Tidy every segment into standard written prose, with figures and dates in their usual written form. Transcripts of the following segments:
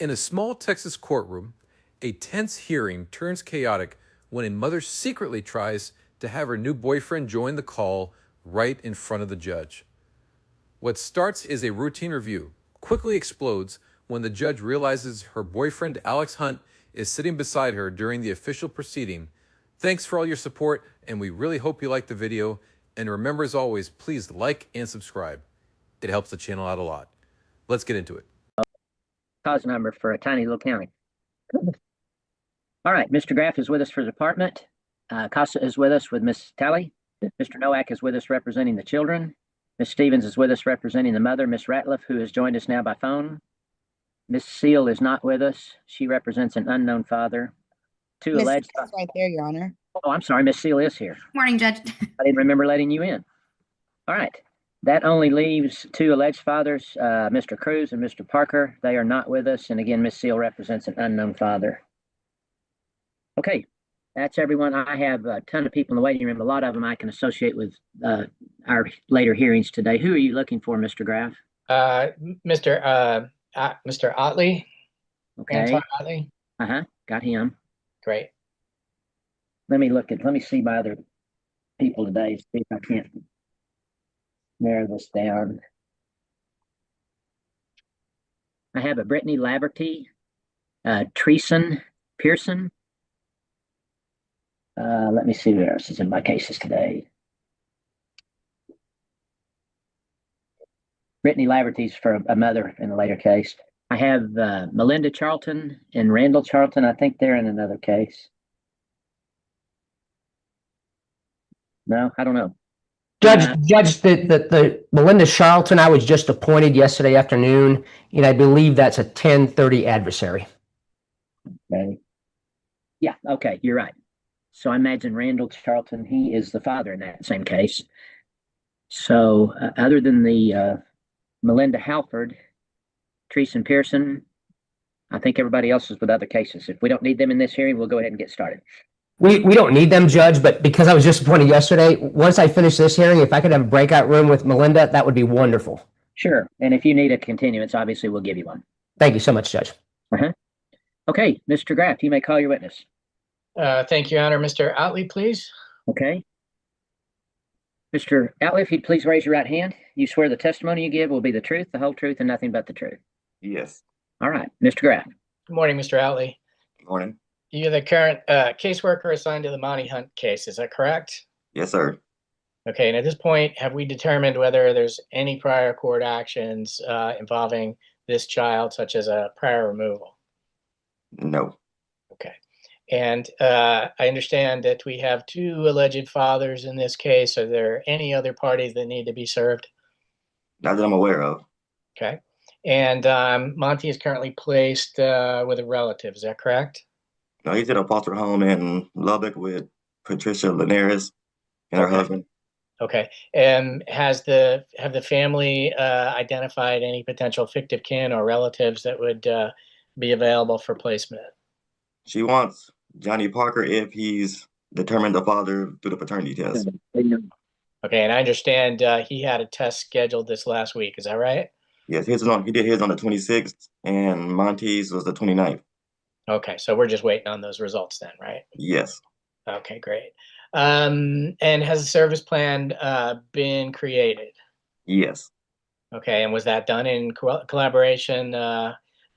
In a small Texas courtroom, a tense hearing turns chaotic when a mother secretly tries to have her new boyfriend join the call right in front of the judge. What starts as a routine review quickly explodes when the judge realizes her boyfriend, Alex Hunt, is sitting beside her during the official proceeding. Thanks for all your support, and we really hope you liked the video. And remember, as always, please like and subscribe. It helps the channel out a lot. Let's get into it. Cause number for a tiny little county. All right, Mr. Graff is with us for the department. Casa is with us with Miss Talley. Mr. Nowak is with us representing the children. Miss Stevens is with us representing the mother, Miss Ratliff, who has joined us now by phone. Miss Seal is not with us. She represents an unknown father. Two Miss alleged. Seal's right there, Your Honor. Oh, I'm sorry, Miss Seal is here. Morning, Judge. I didn't remember letting you in. All right. That only leaves two alleged fathers, Mr. Cruz and Mr. Parker. They are not with us. And again, Miss Seal represents an unknown father. Okay, that's everyone. I have a ton of people in the waiting room. A lot of them I can associate with our later hearings today. Who are you looking for, Mr. Graff? Mr. Otley. Okay. Anton Otley. Got him. Great. Let me see my other people today, see if I can't narrow this down. I have a Brittany Laverty, Treason Pearson. Let me see what else is in my cases today. Brittany Laverty's for a mother in a later case. I have Melinda Charlton and Randall Charlton. I think they're in another case. No, I don't know. Judge, the Melinda Charlton, I was just appointed yesterday afternoon, and I believe that's a 10:30 adversary. Okay. Yeah, okay, you're right. So I imagine Randall Charlton, he is the father in that same case. So other than the Melinda Halford, Treason Pearson, I think everybody else is with other cases. If we don't need them in this hearing, we'll go ahead and get started. We don't need them, Judge, but because I was just appointed yesterday, once I finish this hearing, if I could have a breakout room with Melinda, that would be wonderful. Sure. And if you need a continuance, obviously we'll give you one. Thank you so much, Judge. Okay, Mr. Graff, you may call your witness. Thank you, Your Honor. Mr. Otley, please. Okay. Mr. Otley, if you'd please raise your right hand. You swear the testimony you give will be the truth, the whole truth, and nothing but the truth. Yes. All right, Mr. Graff. Good morning, Mr. Otley. Good morning. You're the current caseworker assigned to the Monty Hunt case. Is that correct? Yes, sir. Okay. And at this point, have we determined whether there's any prior court actions involving this child, such as a prior removal? No. Okay. And I understand that we have two alleged fathers in this case. Are there any other parties that need to be served? Not that I'm aware of. Okay. And Monty is currently placed with a relative. Is that correct? No, he's in a foster home in Lubbock with Patricia Linares and her husband. Okay. And have the family identified any potential fictive kin or relatives that would be available for placement? She wants Johnny Parker if he's determined the father through the paternity test. Okay. And I understand he had a test scheduled this last week. Is that right? Yes, he did his on the 26th, and Monty's was the 29th. Okay. So we're just waiting on those results then, right? Yes. Okay, great. And has a service plan been created? Yes. Okay. And was that done in collaboration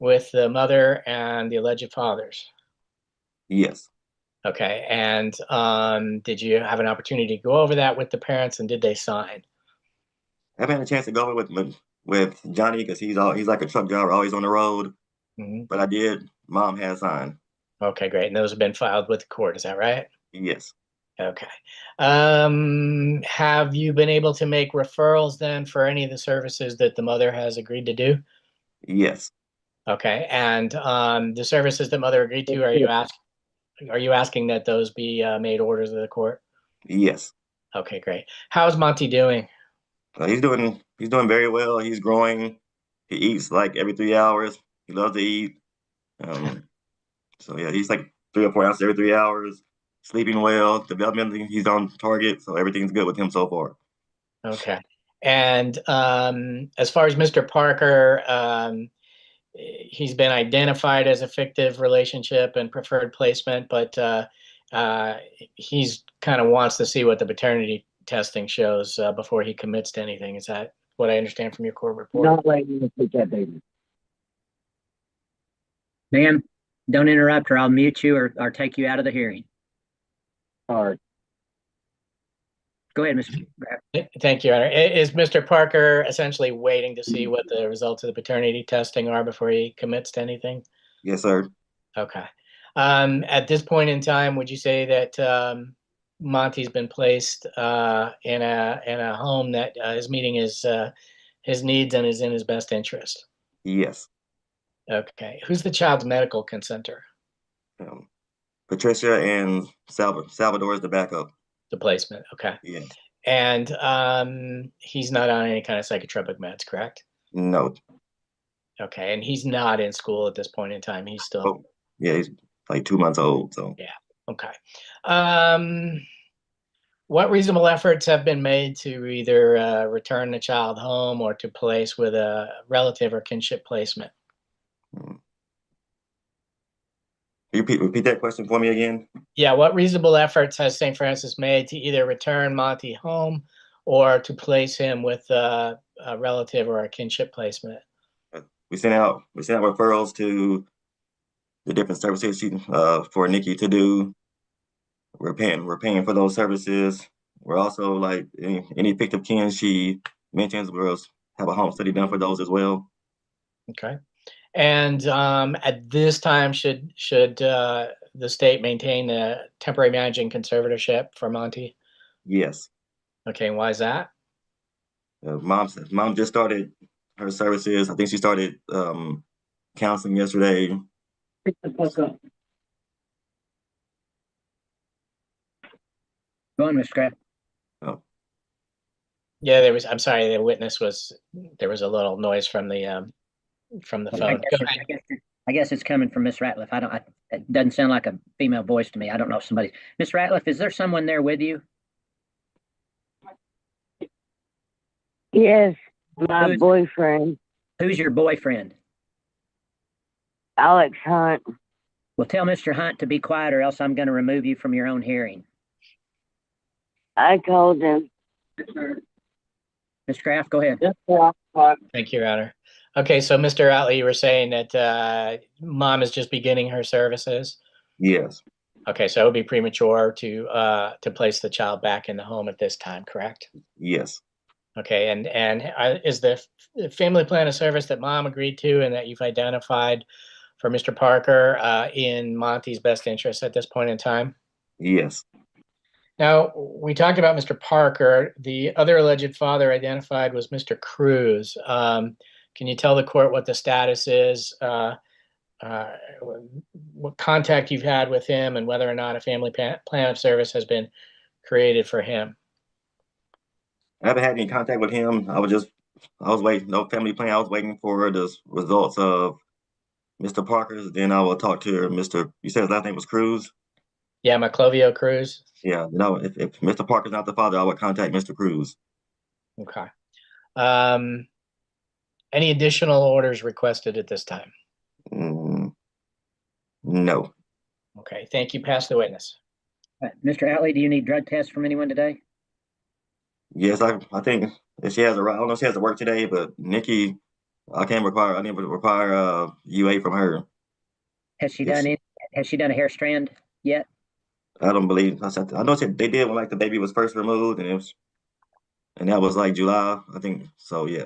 with the mother and the alleged fathers? Yes. Okay. And did you have an opportunity to go over that with the parents, and did they sign? I haven't had a chance to go over with Johnny because he's like a truck driver, always on the road. But I did. Mom has signed. Okay, great. And those have been filed with the court. Is that right? Yes. Okay. Have you been able to make referrals then for any of the services that the mother has agreed to do? Yes. Okay. And the services that mother agreed to, are you asking that those be made orders of the court? Yes. Okay, great. How's Monty doing? He's doing very well. He's growing. He eats like every 3 hours. He loves to eat. So yeah, he's like 3 or 4 ounces every 3 hours. Sleeping well. Developmentally, he's on target. So everything's good with him so far. Okay. And as far as Mr. Parker, he's been identified as a fictive relationship and preferred placement, but he's kind of wants to see what the paternity testing shows before he commits to anything. Is that what I understand from your court report? Not letting you take that baby. Ma'am, don't interrupt or I'll mute you or take you out of the hearing. All right. Go ahead, Mr. Graff. Thank you, Honor. Is Mr. Parker essentially waiting to see what the results of the paternity testing are before he commits to anything? Yes, sir. Okay. At this point in time, would you say that Monty's been placed in a home that is meeting his needs and is in his best interest? Yes. Okay. Who's the child's medical consenter? Patricia and Salvador is the backup. The placement. Okay. Yeah. And he's not on any kind of psychotropic meds, correct? No. Okay. And he's not in school at this point in time. He's still. Oh, yeah, he's like 2 months old. So. Yeah. Okay. What reasonable efforts have been made to either return the child home or to place with a relative or kinship placement? Repeat that question for me again. Yeah, what reasonable efforts has St. Francis made to either return Monty home or to place him with a relative or a kinship placement? We sent out referrals to the different services for Nikki to do. We're paying for those services. We're also like any fictive kin she mentions, we'll have a home study done for those as well. Okay. And at this time, should the state maintain a temporary managing conservatorship for Monty? Yes. Okay, and why is that? Mom just started her services. I think she started counseling yesterday. Pick the fuck up. Go on, Mr. Graff. Oh. Yeah, I'm sorry, there was a little noise from the phone. I guess it's coming from Miss Ratliff. It doesn't sound like a female voice to me. I don't know if somebody. Miss Ratliff, is there someone there with you? Yes, my boyfriend, Who's your boyfriend? Alex Hunt. Well, tell Mr. Hunt to be quiet or else I'm going to remove you from your own hearing. I told him. Mr. Graff, go ahead. Thank you, Your Honor. Okay, so Mr. Otley, you were saying that Mom is just beginning her services? Yes. Okay, so it would be premature to place the child back in the home at this time, correct? Yes. Okay, and is the family plan a service that Mom agreed to and that you've identified for Mr. Parker in Monty's best interest at this point in time? Yes. Now, we talked about Mr. Parker. The other alleged father identified was Mr. Cruz. Can you tell the court what the status is, what contact you've had with him, and whether or not a family plan of service has been created for him? I haven't had any contact with him. I was waiting, no family plan. I was waiting for the results of Mr. Parker's. Then I will talk to you said his last name was Cruz? Yeah, Maclovio Cruz. Yeah, no, if Mr. Parker's not the father, I would contact Mr. Cruz. Okay. Any additional orders requested at this time? No. Okay, thank you. Pass the witness. Mr. Otley, do you need drug tests from anyone today? Yes, I think if she has I don't know if she has to work today, but Nikki, I need to require UA from her. Has she done a hair strand yet? I don't believe. I know they did when like the baby was first removed, and that was like July, I think. So yeah.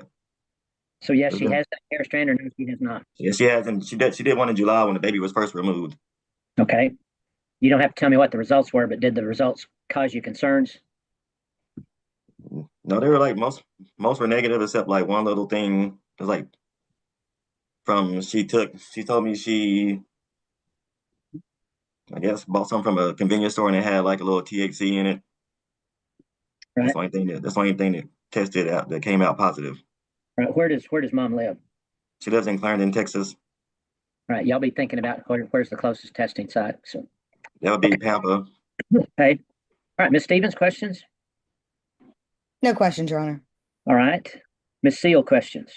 So yes, she has that hair strand, or no, she has not. Yes, she has, and she did one in July when the baby was first removed. Okay. You don't have to tell me what the results were, but did the results cause you concerns? No, they were like most were negative except like one little thing. It was like she told me she, I guess, bought something from a convenience store and it had like a little THC in it. Right. That's the only thing that tested out that came out positive. Right. Where does Mom live? She lives in Clarendon, Texas. Right. Y'all be thinking about where's the closest testing site. So that would be Pampa. Okay. All right, Ms. Stevens, questions? No questions, Your Honor. All right. Ms. Seal, questions?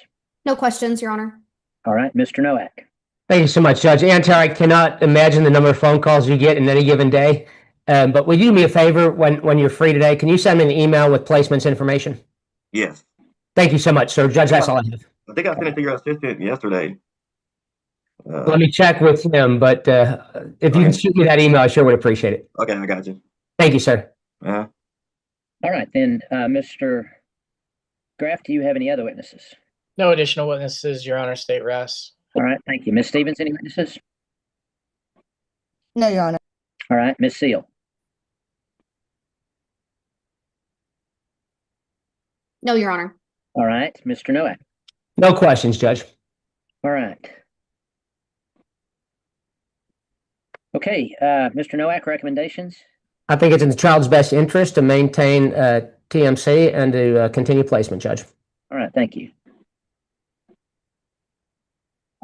No questions, Your Honor. All right, Mr. Nowak. Thank you so much, Judge Antar. I cannot imagine the number of phone calls you get in any given day. But will you do me a favor when you're free today? Can you send me an email with placements information? Yes. Thank you so much, sir. Judge, that's all I have. I think I sent it to your assistant yesterday. Let me check with him, but if you can shoot me that email, I sure would appreciate it. Okay, I got you. Thank you, sir. Uh-huh. All right, then, Mr. Graff, do you have any other witnesses? No additional witnesses, Your Honor. State rests. All right, thank you. Ms. Stevens, any witnesses? No, Your Honor. All right, Ms. Seal. No, Your Honor. All right, Mr. Nowak. No questions, Judge. All right. Okay, Mr. Nowak, recommendations? I think it's in the child's best interest to maintain TMC and to continue placement, Judge. All right, thank you.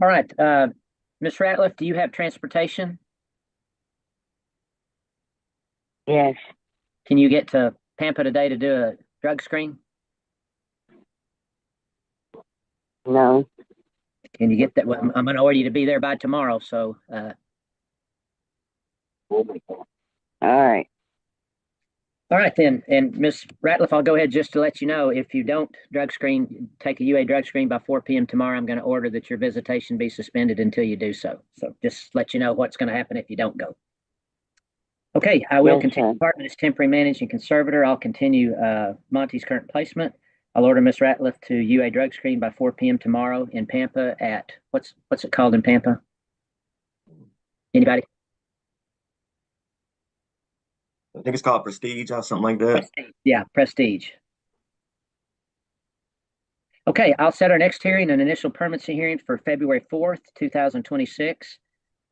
All right, Ms. Ratliff, do you have transportation? Yes. Can you get to Pampa today to do a drug screen? No. Can you get that? Well, I'm going to order you to be there by tomorrow, so. All right. All right, then. And Ms. Ratliff, I'll go ahead just to let you know, if you don't drug screen, take a UA drug screen by 4 p.m. tomorrow, I'm going to order that your visitation be suspended until you do so. So just let you know what's going to happen if you don't go. Okay, I will Yes, continue. sir. Department is temporary managing conservator. I'll continue Monty's current placement. I'll order Ms. Ratliff to UA drug screen by 4 p.m. tomorrow in Pampa at, what's it called in Pampa? Anybody? I think it's called Prestige or something like that. Prestige. Yeah, Prestige. Okay, I'll set our next hearing, an initial permanency hearing for February 4th, 2026.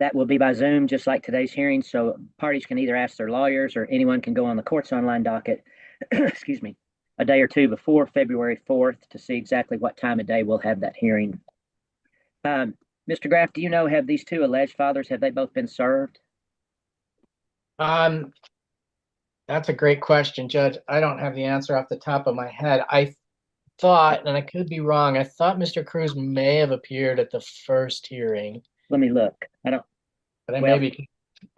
That will be by Zoom, just like today's hearing, so parties can either ask their lawyers or anyone can go on the court's online docket, excuse me, a day or two before February 4th to see exactly what time of day we'll have that hearing. Mr. Graff, do you know, have these two alleged fathers, have they both been served? That's a great question, Judge. I don't have the answer off the top of my head. I thought, and I could be wrong, I thought Mr. Cruz may have appeared at the first hearing, Let me look. I don't, but I Well- may be.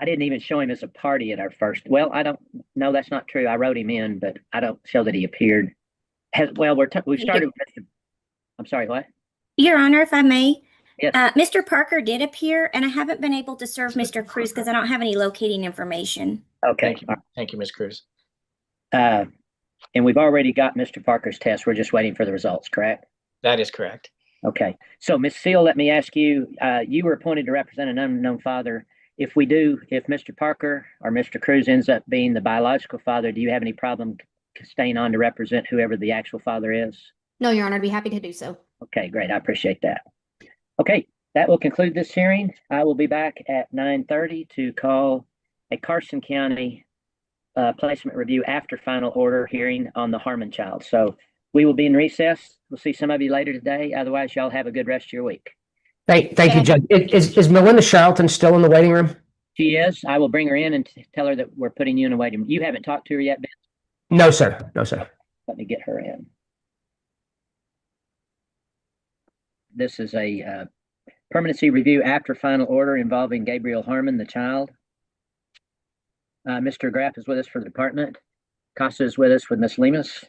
I didn't even show him as a party at our first. Well, I don't. No, that's not true. I wrote him in, but I don't show that he appeared. Well, we've started with. I'm sorry. What? Your Honor, if I may, Yes. Mr. Parker did appear, and I haven't been able to serve Mr. Cruz because I don't have any locating information. Okay. Thank you. Thank you, Ms. Cruz. And we've already got Mr. Parker's test. We're just waiting for the results, correct? That is correct. Okay. So, Ms. Seal, let me ask you. You were appointed to represent an unknown father. If Mr. Parker or Mr. Cruz ends up being the biological father, do you have any problem staying on to represent whoever the actual father is? No, Your Honor, I'd be happy to do so. Okay, great. I appreciate that. Okay, that will conclude this hearing. I will be back at 9:30 to call a Carson County placement review after final order hearing on the Harmon child. So we will be in recess. We'll see some of you later today. Otherwise, y'all have a good rest of your week. Thank you, Judge. Is Melinda Charlton still in the waiting room? She is. I will bring her in and tell her that we're putting you in a waiting room. You haven't talked to her yet, Ben? No, sir. No, sir. Let me get her in. This is a permanency review after final order involving Gabriel Harmon, the child. Mr. Graff is with us for the department. Costa is with us with Ms. Lemus.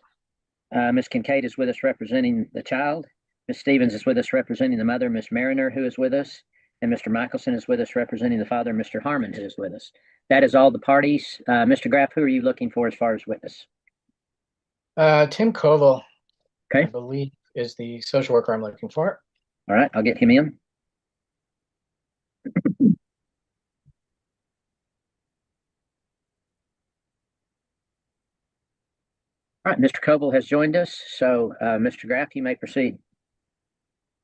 Ms. Kincaid is with us representing the child. Ms. Stevens is with us representing the mother, Ms. Mariner, who is with us. And Mr. Michelson is with us representing the father, Mr. Harmon, who is with us. That is all the parties. Mr. Graff, who are you looking for as far as witness? Tim Koval, Okay. I believe, is the social worker I'm looking for. All right, I'll get him in. All right, Mr. Koval has joined us. So, Mr. Graff, you may proceed.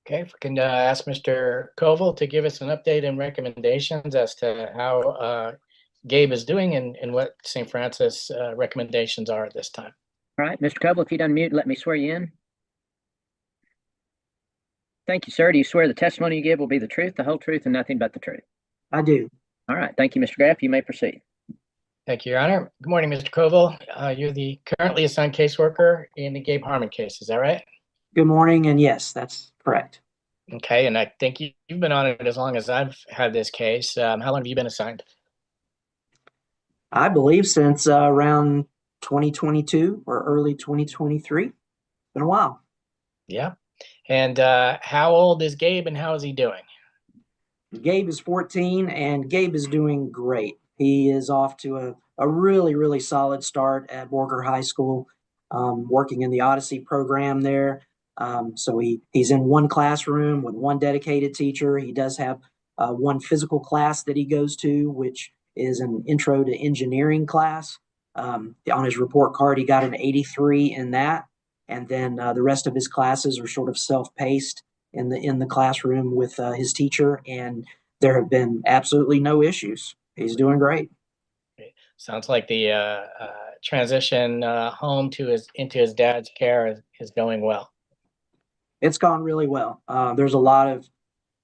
Okay, if we can ask Mr. Koval to give us an update and recommendations as to how Gabe is doing and what St. Francis recommendations are at this time. All right, Mr. Koval, if you'd unmute, let me swear you in. Thank you, sir. Do you swear the testimony you give will be the truth, the whole truth, and nothing but the truth? I do. All right, thank you, Mr. Graff. You may proceed. Thank you, Your Honor. Good morning, Mr. Koval. You're the currently assigned caseworker in the Gabe Harmon case, is that right? Good morning, and yes, that's correct. Okay, and I think you've been on it as long as I've had this case. How long have you been assigned? I believe since around 2022 or early 2023. Been a while. Yeah. And how old is Gabe and how is he doing? Gabe is 14 and Gabe is doing great. He is off to a really, really solid start at Borger High School, working in the Odyssey program there. So he's in one classroom with one dedicated teacher. He does have one physical class that he goes to, which is an intro to engineering class. On his report card, he got an 83 in that. And then the rest of his classes are sort of self-paced in the classroom with his teacher, and there have been absolutely no issues. He's doing great. Sounds like the transition home to into his dad's care is going well. It's gone really well. There's a lot of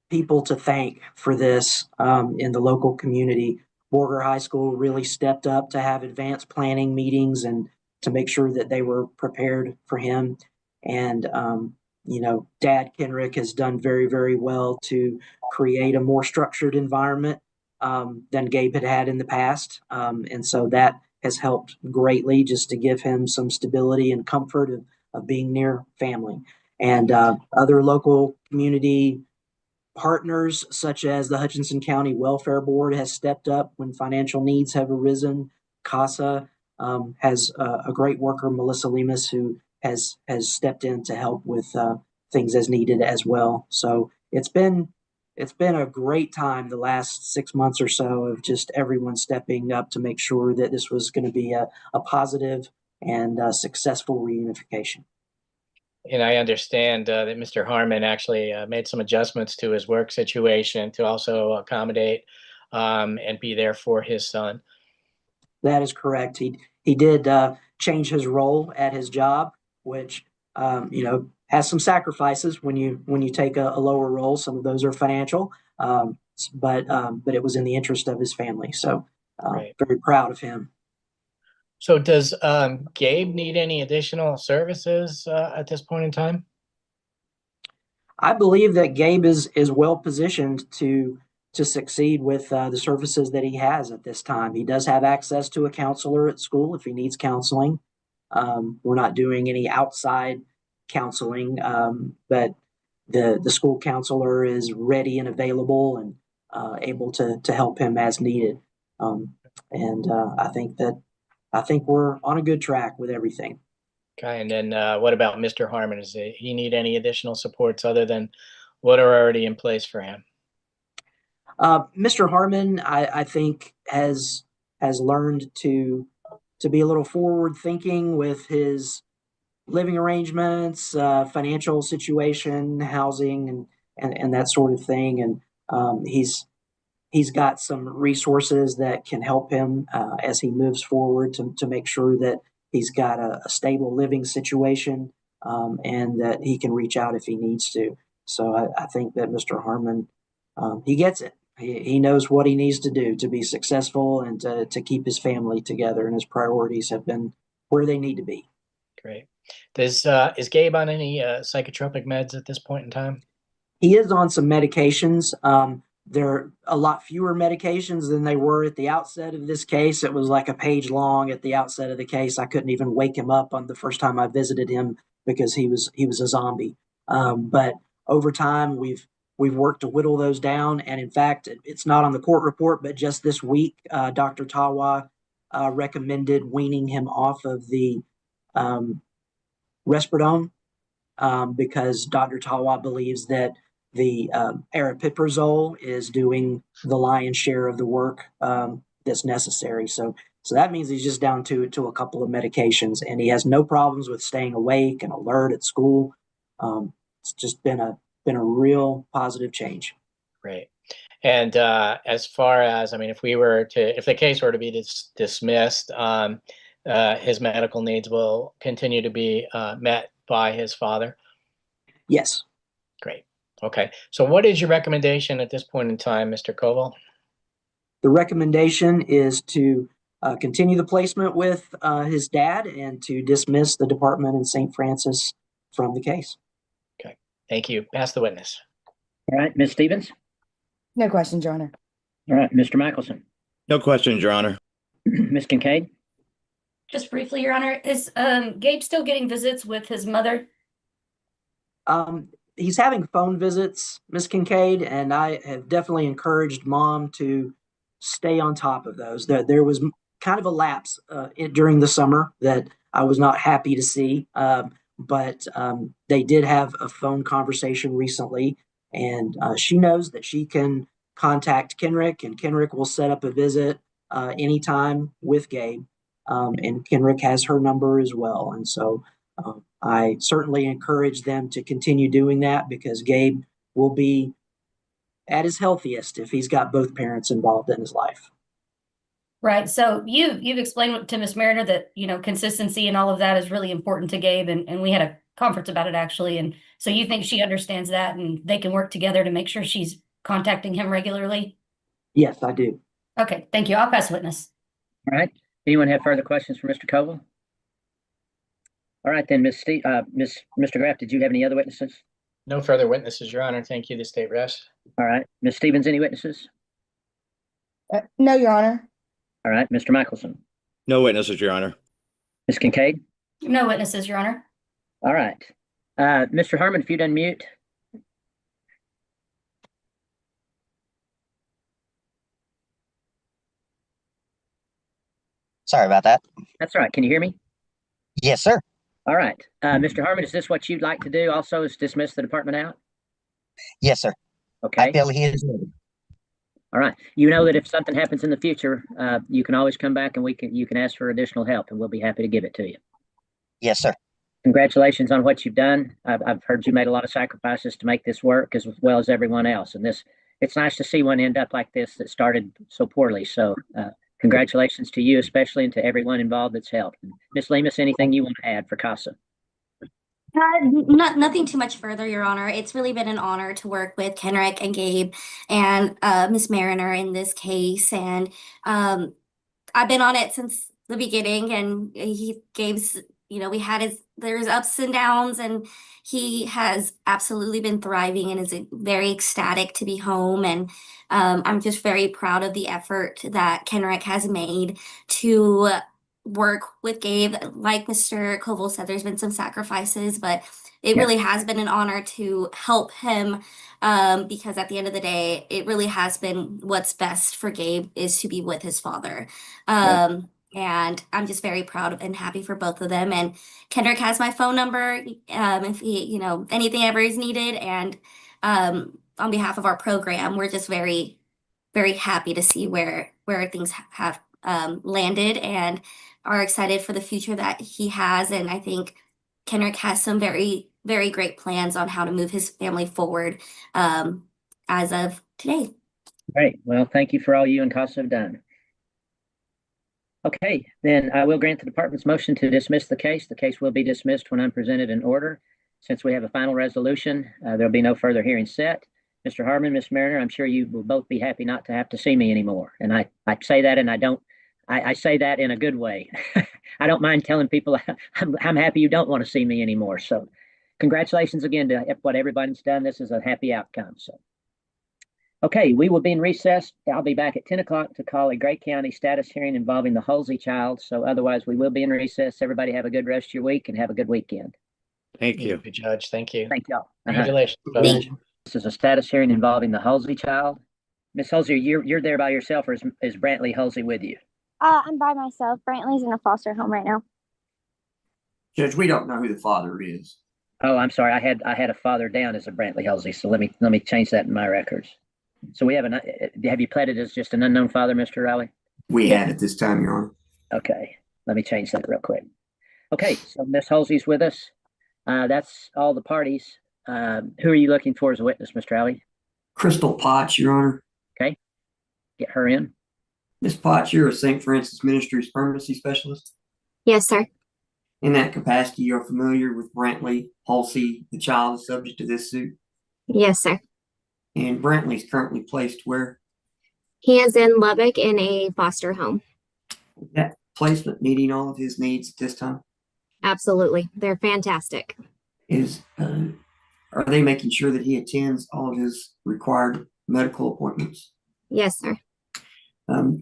people to thank for this in the local community. Borger High School really stepped up to have advanced planning meetings and to make sure that they were prepared for him. And Dad Kenrick has done very, very well to create a more structured environment than Gabe had in the past. And so that has helped greatly just to give him some stability and comfort of being near family. And other local community partners, such as the Hutchinson County Welfare Board, has stepped up when financial needs have arisen. CASA has a great worker, Melissa Lemus, who has stepped in to help with things as needed as well. So it's been a great time the last 6 months or so of just everyone stepping up to make sure that this was going to be a positive and successful reunification. And I understand that Mr. Harmon actually made some adjustments to his work situation to also accommodate and be there for his son. That is correct. He did change his role at his job, which has some sacrifices when you take a lower role. Some of those are financial, but it was in the interest of his family. So very proud of him. So does Gabe need any additional services at this point in time? I believe that Gabe is well positioned to succeed with the services that he has at this time. He does have access to a counselor at school if he needs counseling. We're not doing any outside counseling, but the school counselor is ready and available and able to help him as needed. I think we're on a good track with everything. Okay, and then what about Mr. Harmon? Does he need any additional supports other than what are already in place for him? Mr. Harmon, I think, has learned to be a little forward thinking with his living arrangements, financial situation, housing, and that sort of thing. And he's got some resources that can help him as he moves forward to make sure that he's got a stable living situation and that he can reach out if he needs to. So I think that Mr. Harmon, he gets it. He knows what he needs to do to be successful and to keep his family together, and his priorities have been where they need to be. Great. Is Gabe on any psychotropic meds at this point in time? He is on some medications. There are a lot fewer medications than they were at the outset of this case. It was like a page long at the outset of the case. I couldn't even wake him up on the first time I visited him because he was a zombie. But over time, we've worked to whittle those down. And in fact, it's not on the court report, but just this week, Dr. Tawa recommended weaning him off of the Risperidone because Dr. Tawa believes that the aripiprazole is doing the lion's share of the work that's necessary. So that means he's just down to a couple of medications, and he has no problems with staying awake and alert at school. It's just been a real positive change. Great. And as far as, I mean, if the case were to be dismissed, his medical needs will continue to be met by his father? Yes. Great. Okay. So what is your recommendation at this point in time, Mr. Koval? The recommendation is to continue the placement with his dad and to dismiss the department in St. Francis from the case. Okay. Thank you. Pass the witness. All right, Ms. Stevens. No questions, Your Honor. All right, Mr. Michelson. No questions, Your Honor. Ms. Kincaid. Just briefly, Your Honor, is Gabe still getting visits with his mother? He's having phone visits, Miss Kincaid, and I have definitely encouraged Mom to stay on top of those. There was kind of a lapse during the summer that I was not happy to see, but they did have a phone conversation recently, and she knows that she can contact Kenrick, and Kenrick will set up a visit anytime with Gabe, and Kenrick has her number as well, and so I certainly encourage them to continue doing that because Gabe will be at his healthiest if he's got both parents involved in his life. Right. So you've explained to Miss Mariner that, consistency and all of that is really important to Gabe. And we had a conference about it actually. And so you think she understands that and they can work together to make sure she's contacting him regularly? Yes, I do. Okay. Thank you. I'll pass witness. All right. Anyone have further questions for Mr. Koval? All right, then, Mr. Graff, did you have any other witnesses? No further witnesses, Your Honor. Thank you. The state rests. All right. Ms. Stevens, any witnesses? No, Your Honor. All right. Mr. Michelson. No witnesses, Your Honor. Ms. Kincaid. No witnesses, Your Honor. All right. Mr. Harmon, if you'd unmute. Sorry about that. That's all right. Can you hear me? Yes, sir. All right. Mr. Harmon, is this what you'd like to do also, is dismiss the department out? Yes, sir. Okay. I feel he is. All right. You know that if something happens in the future, you can always come back and you can ask for additional help and we'll be happy to give it to you. Yes, sir. Congratulations on what you've done. I've heard you made a lot of sacrifices to make this work as well as everyone else. And it's nice to see one end up like this that started so poorly. So congratulations to you, especially, and to everyone involved that's helped. Ms. Lemus, anything you want to add for CASA? Nothing too much further, Your Honor. It's really been an honor to work with Kenrick and Gabe and Miss Mariner in this case. And I've been on it since the beginning, and Gabe's, there's ups and downs, and he has absolutely been thriving and is very ecstatic to be home. And I'm just very proud of the effort that Kenrick has made to work with Gabe. Like Mr. Koval said, there's been some sacrifices, but it really has been an honor to help him because at the end of the day, it really has been what's best for Gabe is to be with his father. And I'm just very proud and happy for both of them. And Kendrick has my phone number if he, anything ever is needed. And on behalf of our program, we're just very, very happy to see where things have landed and are excited for the future that he has. And I think Kendrick has some very, very great plans on how to move his family forward as of today. Great. Well, thank you for all you and CASA have done. Okay, then I will grant the department's motion to dismiss the case. The case will be dismissed when I'm presented in order. Since we have a final resolution, there'll be no further hearing set. Mr. Harmon, Ms. Mariner, I'm sure you will both be happy not to have to see me anymore. And I say that, and I say that in a good way. I don't mind telling people I'm happy you don't want to see me anymore. So congratulations again to what everybody's done. This is a happy outcome. So, okay, we will be in recess. I'll be back at 10 o'clock to call a Gray County status hearing involving the Halsey child. So otherwise, we will be in recess. Everybody have a good rest of your week and have a good weekend. Thank you. Judge. Thank you. Thank y'all. Congratulations. This is a status hearing involving the Halsey child. Miss Halsey, you're there by yourself, or is Brantley Halsey with you? I'm by myself. Brantley's in a foster home right now. Judge, we don't know who the father is. Oh, I'm sorry. I had a father down as a Brantley Halsey, so let me change that in my records. So we have you pleaded as just an unknown father, Mr. Riley? We had at this time, Your Honor. Okay, let me change that real quick. Okay, so Miss Halsey's with us. That's all the parties. Who are you looking for as a witness, Mr. Riley? Crystal Potts, Your Honor. Okay, get her in. Miss Potts, you're a St. Francis Ministries permanency specialist. Yes, sir. In that capacity, you're familiar with Brantley Halsey, the child subject to this suit? Yes, sir. And Brantley's currently placed where? He is in Lubbock in a foster home. Is that placement meeting all of his needs at this time? Absolutely. They're fantastic. Is are they making sure that he attends all of his required medical appointments? Yes, sir.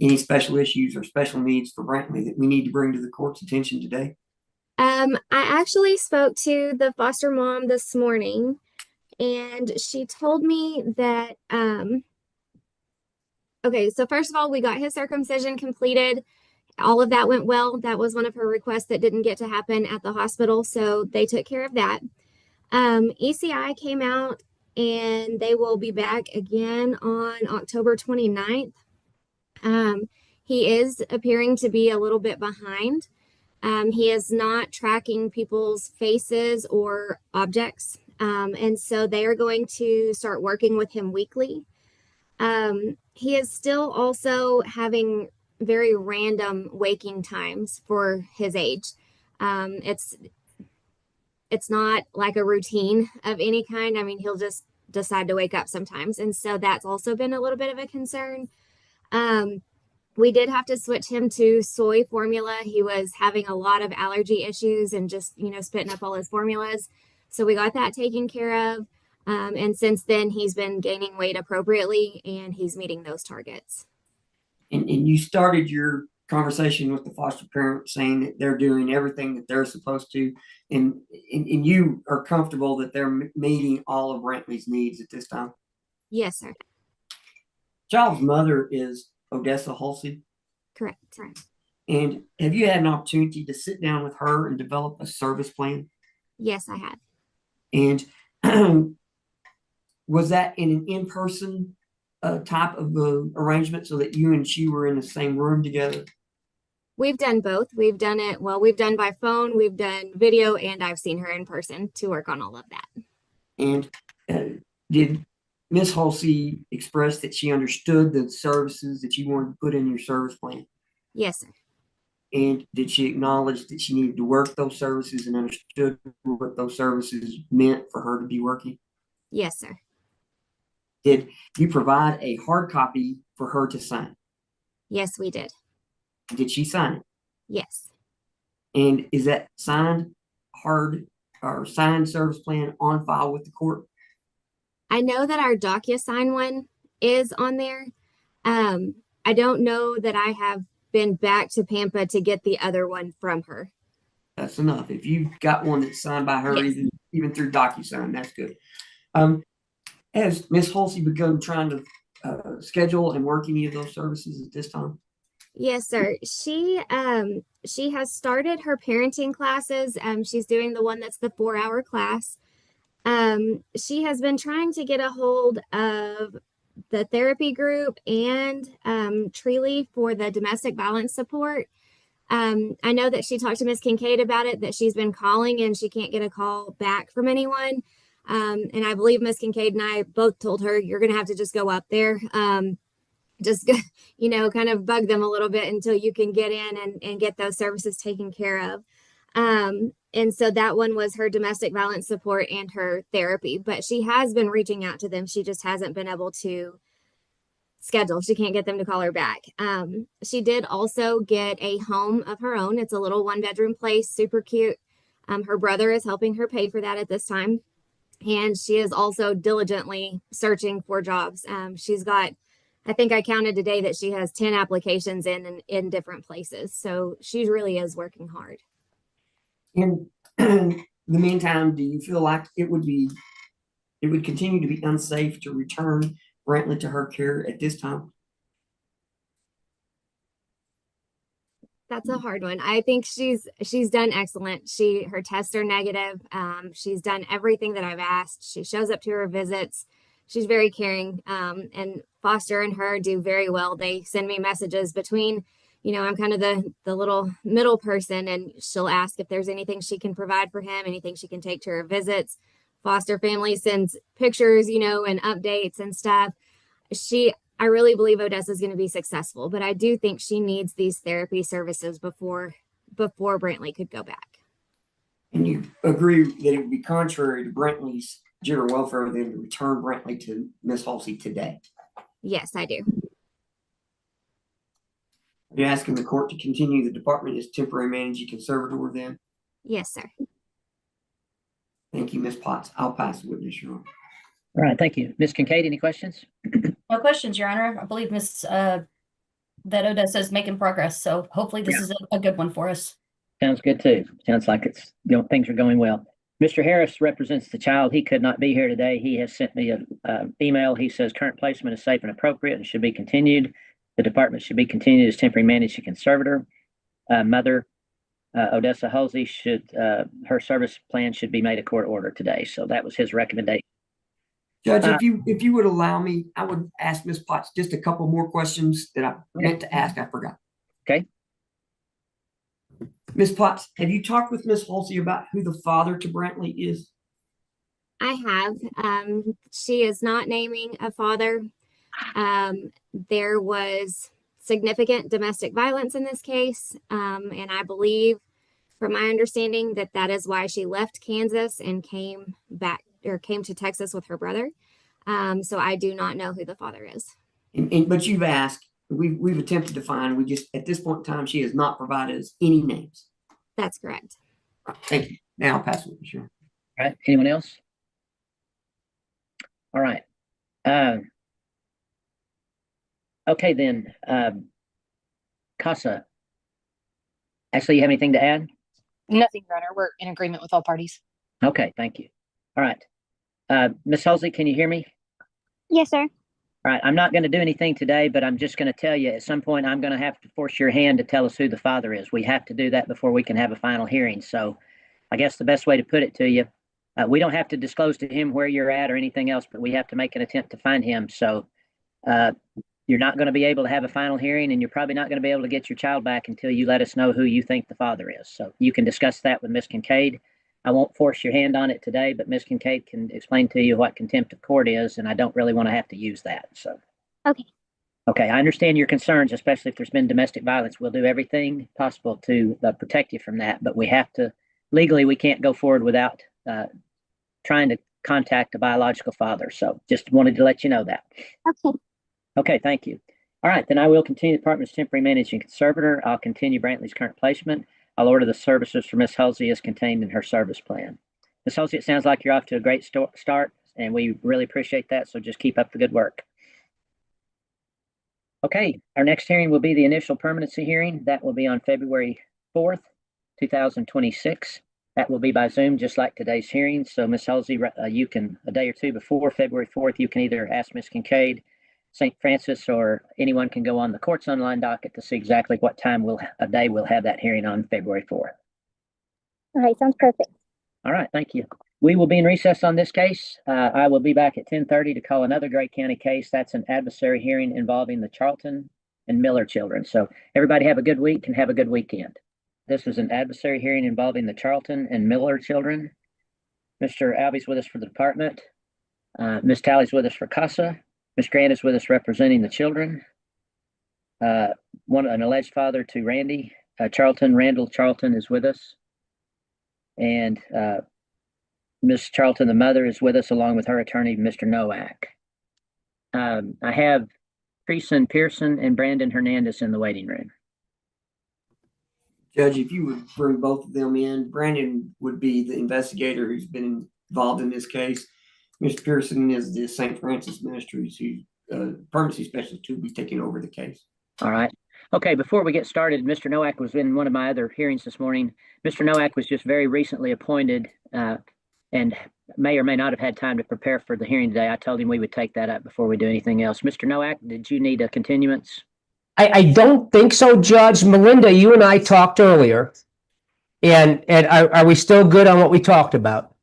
Any special issues or special needs for Brantley that we need to bring to the court's attention today? I actually spoke to the foster mom this morning, and she told me that, okay, so first of all, we got his circumcision completed. All of that went well. That was one of her requests that didn't get to happen at the hospital, so they took care of that. ECI came out, and they will be back again on October 29th. He is appearing to be a little bit behind. He is not tracking people's faces or objects. And so they are going to start working with him weekly. He is still also having very random waking times for his age. It's not like a routine of any kind. I mean, he'll just decide to wake up sometimes. And so that's also been a little bit of a concern. We did have to switch him to soy formula. He was having a lot of allergy issues and just, spitting up all his formulas. So we got that taken care of. And since then, he's been gaining weight appropriately and he's meeting those targets. And you started your conversation with the foster parent saying that they're doing everything that they're supposed to. And you are comfortable that they're meeting all of Brantley's needs at this time? Yes, sir. Child's mother is Odessa Halsey. Correct. And have you had an opportunity to sit down with her and develop a service plan? Yes, I have. And was that in an in-person type of arrangement so that you and she were in the same room together? We've done both. We've done it, we've done by phone, we've done video, and I've seen her in person to work on all of that. And did Ms. Halsey express that she understood the services that you wanted to put in your service plan? Yes, sir. And did she acknowledge that she needed to work those services and understood what those services meant for her to be working? Yes, sir. Did you provide a hard copy for her to sign? Yes, we did. Did she sign it? Yes. And is that signed hard or signed service plan on file with the court? I know that our DocuSign one is on there. I don't know that I have been back to Pampa to get the other one from her. That's enough. If you've got one that's signed by her, Yes. even through DocuSign, that's good. Has Ms. Halsey begun trying to schedule and work any of those services at this time? Yes, sir. She has started her parenting classes. She's doing the one that's the 4-hour class. She has been trying to get a hold of the therapy group and Treely for the domestic violence support. I know that she talked to Miss Kincaid about it, that she's been calling and she can't get a call back from anyone. And I believe Miss Kincaid and I both told her, you're going to have to just go up there. Just, kind of bug them a little bit until you can get in and get those services taken care of. And so that one was her domestic violence support and her therapy, but she has been reaching out to them. She just hasn't been able to schedule. She can't get them to call her back. She did also get a home of her own. It's a little 1-bedroom place, super cute. Her brother is helping her pay for that at this time. And she is also diligently searching for jobs. She's got, I think I counted today that she has 10 applications in different places. So she really is working hard. In the meantime, do you feel like it would continue to be unsafe to return Brantley to her care at this time? That's a hard one. I think she's done excellent. Her tests are negative. She's done everything that I've asked. She shows up to her visits. She's very caring. And Foster and her do very well. They send me messages between, I'm kind of the little middle person, and she'll ask if there's anything she can provide for him, anything she can take to her visits. Foster family sends pictures, and updates and stuff. I really believe Odessa is going to be successful, but I do think she needs these therapy services before Brantley could go back. And you agree that it would be contrary to Brantley's general welfare then to return Brantley to Miss Halsey today? Yes, I do. Are you asking the court to continue the department as temporary managing conservator then? Yes, sir. Thank you, Ms. Potts. I'll pass the witness, Your Honor. All right, thank you. Ms. Kincaid, any questions? No questions, Your Honor. I believe that Odessa is making progress, so hopefully this is a good one for us. Sounds good too. Sounds like it's, things are going well. Mr. Harris represents the child. He could not be here today. He has sent me an email. He says current placement is safe and appropriate and should be continued. The department should be continued as temporary managing conservator. Mother Odessa Halsey her service plan should be made a court order today. So that was his recommendation. Judge, if you would allow me, I would ask Ms. Potts just a couple more questions that I meant to ask. I forgot. Okay. Ms. Potts, have you talked with Ms. Halsey about who the father to Brantley is? I have. She is not naming a father. There was significant domestic violence in this case, and I believe, from my understanding, that is why she left Kansas and came to Texas with her brother. So I do not know who the father is. But you've asked. We've attempted to find. We just, at this point in time, she has not provided us any names. That's correct. Thank you. Now I'll pass it. Sure. All right. Anyone else? All right. Okay then. Casa. Ashley, you have anything to add? Nothing, Your Honor. We're in agreement with all parties. Okay, thank you. All right. Ms. Halsey, can you hear me? Yes, sir. All right, I'm not going to do anything today, but I'm just going to tell you at some point I'm going to have to force your hand to tell us who the father is. We have to do that before we can have a final hearing. So I guess the best way to put it to you, we don't have to disclose to him where you're at or anything else, but we have to make an attempt to find him. So you're not going to be able to have a final hearing, and you're probably not going to be able to get your child back until you let us know who you think the father is. So you can discuss that with Ms. Kincaid. I won't force your hand on it today, but Ms. Kincaid can explain to you what contempt of court is, and I don't really want to have to use that. So, okay. Okay, I understand your concerns, especially if there's been domestic violence. We'll do everything possible to protect you from that, but we have to, legally, we can't go forward without trying to contact a biological father. So just wanted to let you know that. Okay. Okay, thank you. All right, then I will continue the department's temporary managing conservator. I'll continue Brantley's current placement. I'll order the services for Ms. Halsey as contained in her service plan. Ms. Halsey, it sounds like you're off to a great start, and we really appreciate that, so just keep up the good work. Okay, our next hearing will be the initial permanency hearing. That will be on February 4th, 2026. That will be by Zoom, just like today's hearing. So Ms. Halsey, you can, a day or two before February 4th, you can either ask Ms. Kincaid, St. Francis, or anyone can go on the court's online docket to see exactly what time we'll have that hearing on February 4th. All right, sounds perfect. All right, thank you. We will be in recess on this case. I will be back at 10:30 to call another Gray County case. That's an adversary hearing involving the Charlton and Miller children. So everybody have a good week and have a good weekend. This is an adversary hearing involving the Charlton and Miller children. Mr. Alvey's with us for the department. Ms. Talley's with us for CASA. Ms. Grant is with us representing the children. An alleged father to Randy Charlton, Randall Charlton, is with us. And Ms. Charlton, the mother, is with us along with her attorney, Mr. Nowak. I have Treason Pearson and Brandon Hernandez in the waiting room. Judge, if you would bring both of them in, Brandon would be the investigator who's been involved in this case. Mr. Pearson is the St. Francis Ministries, who's permanency specialist, who will be taking over the case. All right. Okay, before we get started, Mr. Nowak was in one of my other hearings this morning. Mr. Nowak was just very recently appointed and may or may not have had time to prepare for the hearing today. I told him we would take that up before we do anything else. Mr. Nowak, did you need a continuance? I don't think so, Judge. Melinda, you and I talked earlier, and are we still good on what we talked about?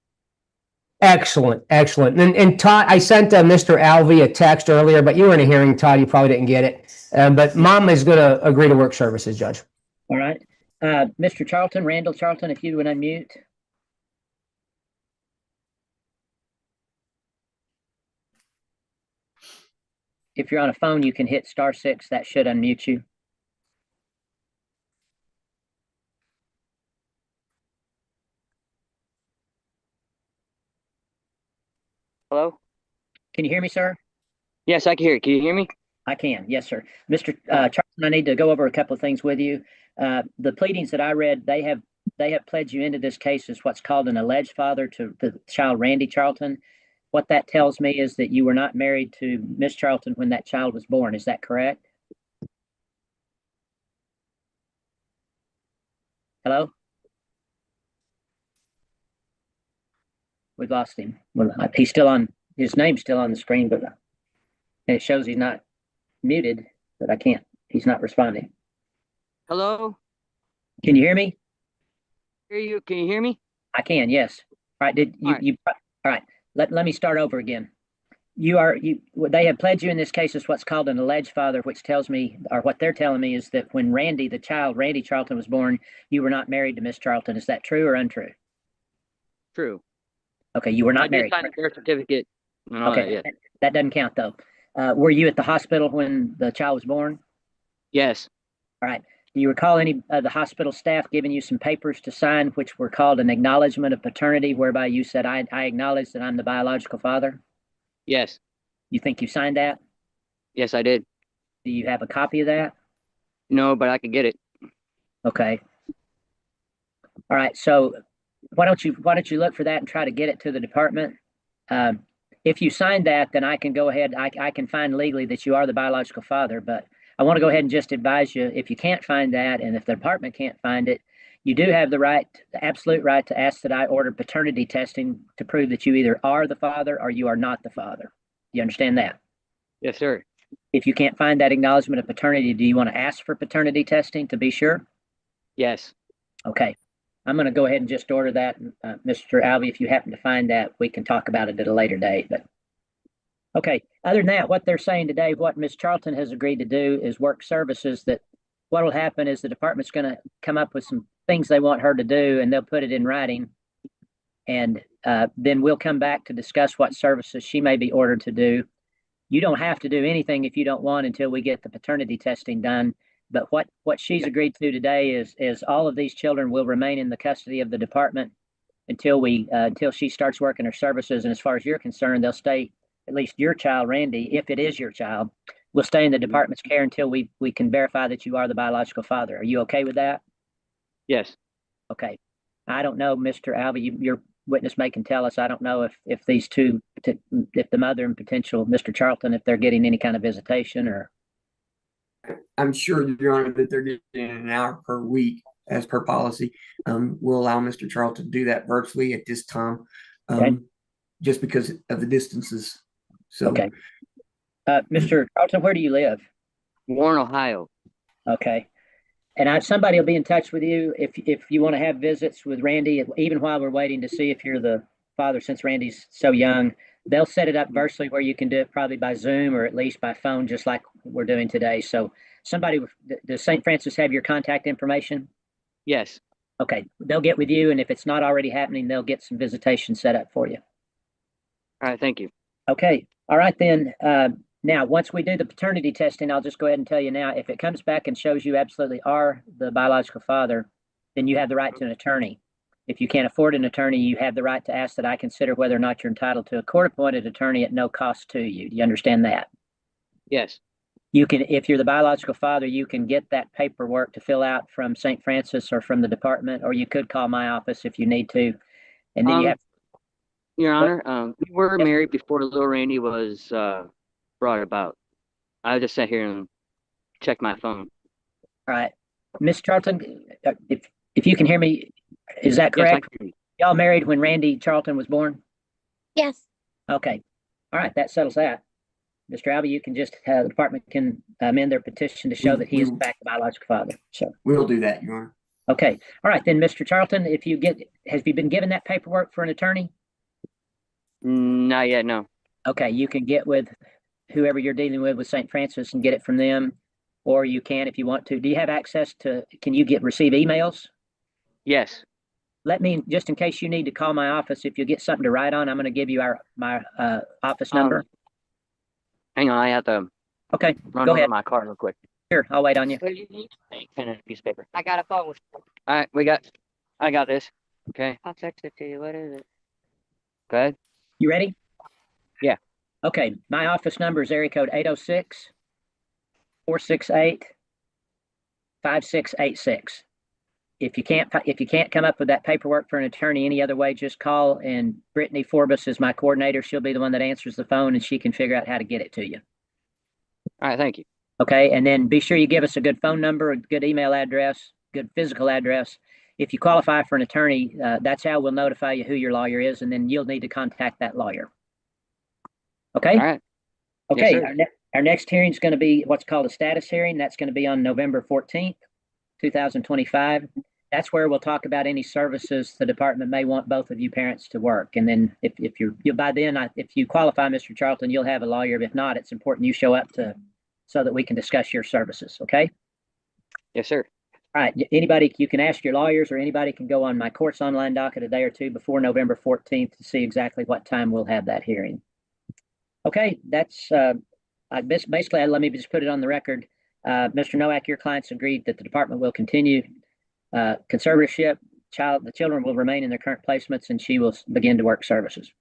Excellent, excellent. And Todd, I sent Mr. Alvey a text earlier, but you were in a hearing, Todd. You probably didn't get it. But Mom is going to agree to work services, Judge. All right. Mr. Charlton, Randall Charlton, if you would unmute. If you're on a phone, you can hit *6. That should unmute you. Hello? Can you hear me, sir? Yes, I can hear you. Can you hear me? I can. Yes, sir. Mr. Charlton, I need to go over a couple of things with you. The pleadings that I read, they have they have pled you into this case as what's called an alleged father to the child Randy Charlton. What that tells me is that you were not married to Miss Charlton when that child was born. Is that correct? Hello? We've lost him. Well, he's still on, his name's still on the screen, but it shows he's not muted, but I can't, he's not responding. Hello? Can you hear me? Hear you? Can you hear me? I can, yes. All right, all right, let me start over again. They have pledged you in this case as what's called an alleged father, which tells me, or what they're telling me is that when Randy, the child, Randy Charlton was born, you were not married to Miss Charlton. Is that true or untrue? True. Okay, you were I not did married. sign a birth certificate and all that, Okay, yes. that doesn't count though. Were you at the hospital when the child was born? Yes. All right. Do you recall any of the hospital staff giving you some papers to sign, which were called an acknowledgement of paternity, whereby you said, I acknowledge that I'm the biological father? Yes. You think you signed that? Yes, I did. Do you have a copy of that? No, but I could get it. Okay. All right. So why don't you look for that and try to get it to the department? If you signed that, then I can go ahead. I can find legally that you are the biological father, but I want to go ahead and just advise you, if you can't find that, and if the department can't find it, you do have the right, the absolute right to ask that I order paternity testing to prove that you either are the father or you are not the father. You understand that? Yes, sir. If you can't find that acknowledgement of paternity, do you want to ask for paternity testing to be sure? Yes. Okay. I'm going to go ahead and just order that. Mr. Alvey, if you happen to find that, we can talk about it at a later date. But okay, other than that, what they're saying today, what Ms. Charlton has agreed to do is work services that what will happen is the department's going to come up with some things they want her to do, and they'll put it in writing. And then we'll come back to discuss what services she may be ordered to do. You don't have to do anything if you don't want until we get the paternity testing done. But what she's agreed to today is all of these children will remain in the custody of the department until she starts working her services. And as far as you're concerned, they'll stay, at least your child, Randy, if it is your child, will stay in the department's care until we can verify that you are the biological father. Are you okay with that? Yes. Okay. I don't know, Mr. Alvey, your witness may can tell us. I don't know if these two, if the mother and potential Mr. Charlton, if they're getting any kind of visitation or. I'm sure, Your Honor, that they're getting an hour per week as per policy. We'll allow Mr. Charlton to do that virtually at this time, Okay. just because of the distances. So, okay. Mr. Charlton, where do you live? Warren, Ohio. Okay. And somebody will be in touch with you if you want to have visits with Randy, even while we're waiting to see if you're the father, since Randy's so young. They'll set it up virtually where you can do it probably by Zoom or at least by phone, just like we're doing today. So does St. Francis have your contact information? Yes. Okay, they'll get with you, and if it's not already happening, they'll get some visitation set up for you. All right, thank you. Okay, all right then. Now, once we do the paternity testing, I'll just go ahead and tell you now, if it comes back and shows you absolutely are the biological father, then you have the right to an attorney. If you can't afford an attorney, you have the right to ask that I consider whether or not you're entitled to a court-appointed attorney at no cost to you. Do you understand that? Yes. You can, if you're the biological father, you can get that paperwork to fill out from St. Francis or from the department, or you could call my office if you need to. And then you have. Your Honor, we were married before little Randy was brought about. I just sat here and checked my phone. All right, Miss Charlton, if you can hear me, is that correct? Yes, I can hear you. Y'all married when Randy Charlton was born? Yes. Okay. All right, that settles that. Mr. Alvey, you can just, the department can amend their petition to show that he is in fact the biological father. So we'll do that, Your Honor. Okay. All right, then, Mr. Charlton, has you been given that paperwork for an attorney? Not yet, no. Okay, you can get with whoever you're dealing with St. Francis and get it from them, or you can if you want to. Do you have access to, can you receive emails? Yes. Let me, just in case you need to call my office, if you get something to write on, I'm going to give you my office number. Hang on, I have to run over my car real quick. Sure, I'll wait on you. Pen and a piece of paper. I got a phone. All right, I got this. Okay. I'll text it to you. What is it? Go ahead. You ready? Yeah. Okay, my office number is area code 806-468-5686. if you can't come up with that paperwork for an attorney any other way, just call, and Brittany Forbes is my coordinator. She'll be the one that answers the phone, and she can figure out how to get it to you. All right, thank you. Okay, and then be sure you give us a good phone number, a good email address, good physical address. If you qualify for an attorney, that's how we'll notify you who your lawyer is, and then you'll need to contact that lawyer. Okay? All right. Okay, Yes, sir. our next hearing is going to be what's called a status hearing. That's going to be on November 14th, 2025. That's where we'll talk about any services the department may want both of you parents to work. And then if by then, if you qualify, Mr. Charlton, you'll have a lawyer. If not, it's important you show up so that we can discuss your services. Okay? Yes, sir. All right. Anybody, you can ask your lawyers, or anybody can go on my courts online docket a day or two before November 14th to see exactly what time we'll have that hearing. Okay, that's basically, let me just put it on the record. Mr. Nowak, your clients agreed that the department will continue conservatorship. The children will remain in their current placements, and she will begin to work services.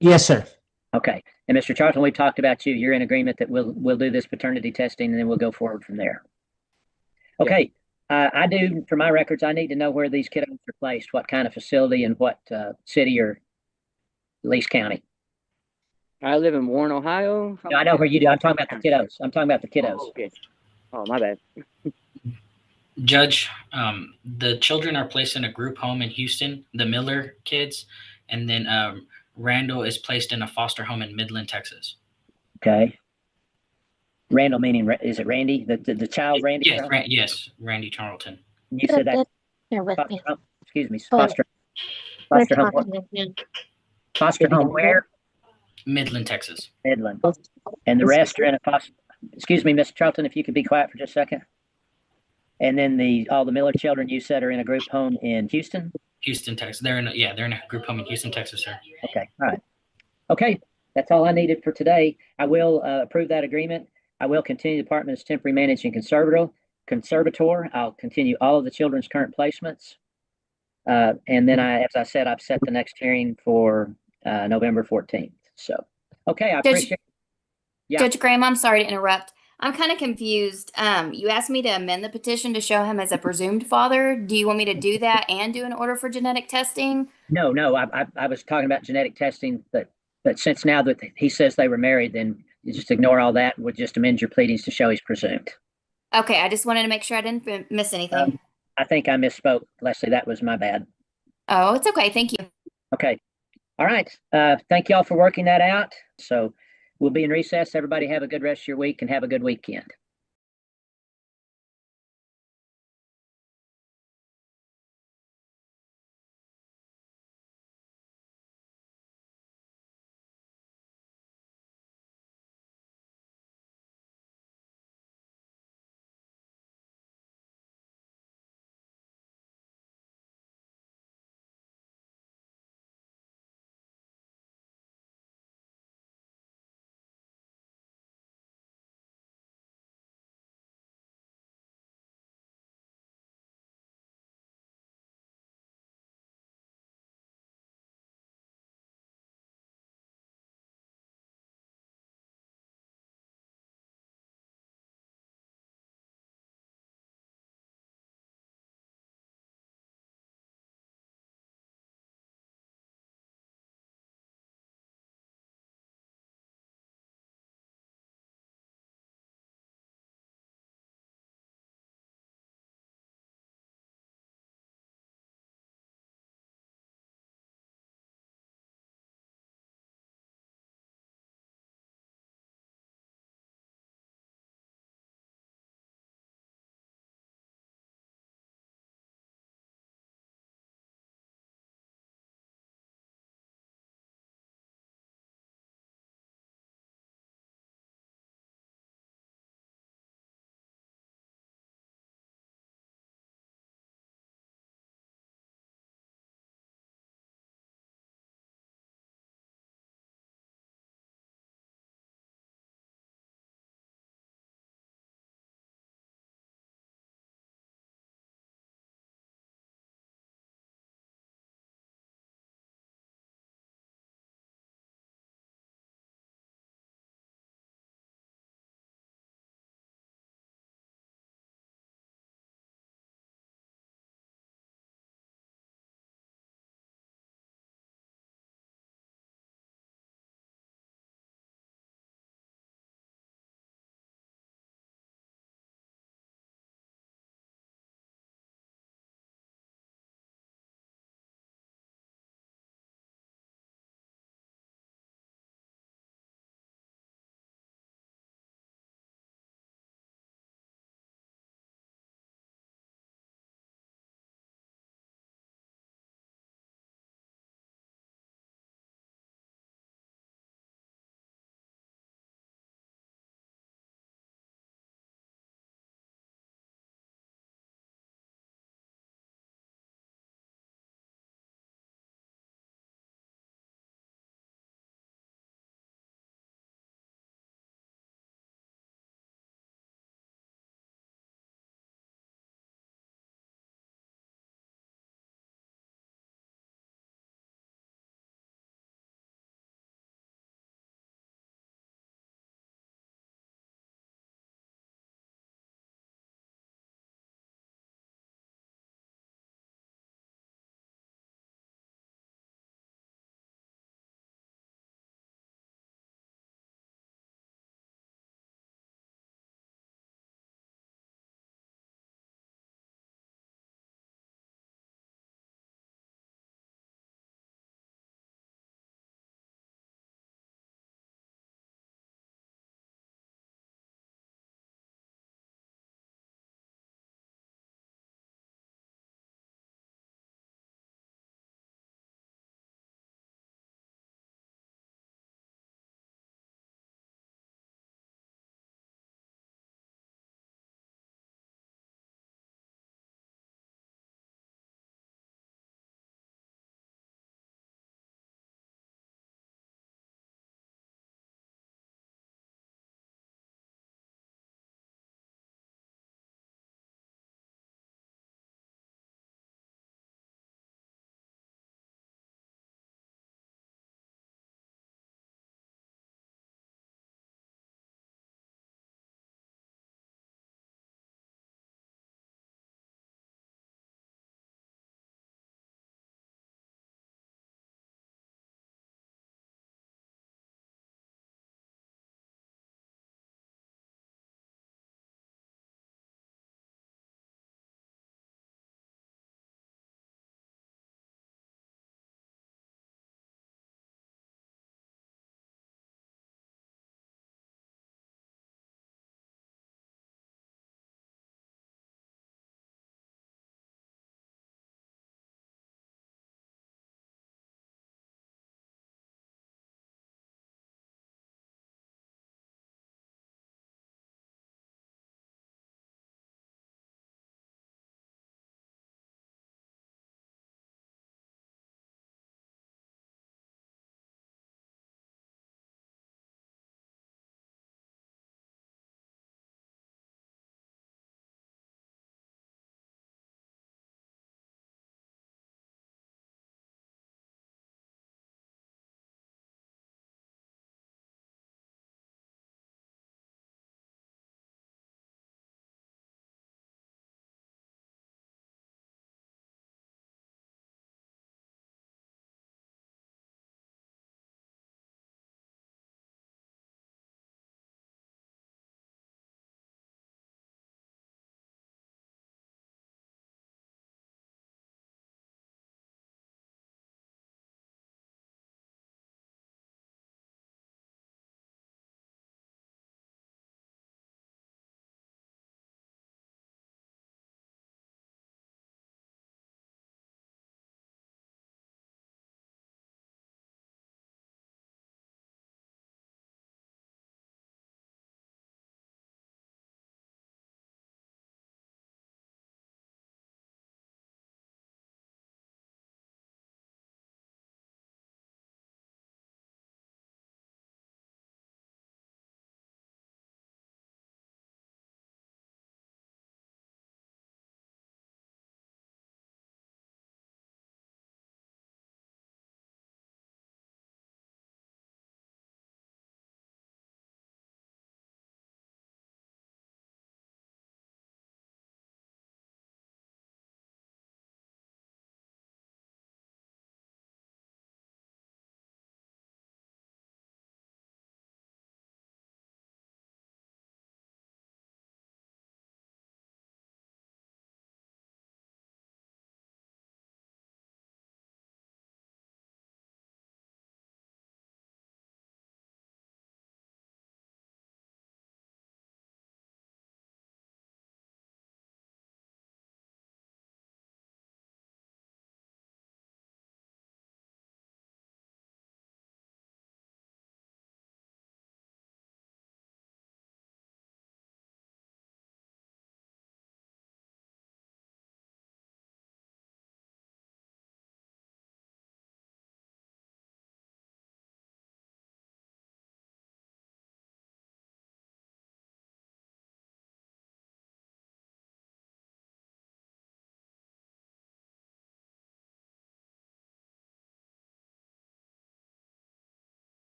Yes, sir. Okay, and Mr. Charlton, we've talked about you. You're in agreement that we'll do this paternity testing, and then we'll go forward from there. Okay, I do, for my records, I need to know where these kiddos are placed, what kind of facility, and what city or at least county. I live in Warren, Ohio. No, I know where you do. I'm talking about the kiddos. Oh, okay. Oh, my bad. Judge, the children are placed in a group home in Houston, the Miller kids, and then Randall is placed in a foster home in Midland, Texas. Okay. Randall meaning, is it Randy? The child, Randy? Yes, yes, Randy Charlton. You said that. Excuse me, foster home. Foster home where? Midland, Texas. Midland. And the rest are in a foster. Excuse me, Mr. Charlton, if you could be quiet for just a second. And then all the Miller children you said are in a group home in Houston? Houston, Texas. They're in a group home in Houston, Texas, sir. Okay, all right. Okay, that's all I needed for today. I will approve that agreement. I will continue the department as temporary managing conservator. I'll continue all of the children's current placements. And then as I said, I've set the next hearing for November 14th. So, okay, I appreciate. Yeah. Judge Graham, I'm sorry to interrupt. I'm kind of confused. You asked me to amend the petition to show him as a presumed father. Do you want me to do that and do an order for genetic testing? No. I was talking about genetic testing, but since now that he says they were married, then you just ignore all that. We'll just amend your pleadings to show he's presumed. Okay, I just wanted to make sure I didn't miss anything. I think I misspoke, Leslie. That was my bad. Oh, it's okay. Thank you. Okay. All right. Thank y'all for working that out. So we'll be in recess. Everybody have a good rest of your week and have a good weekend.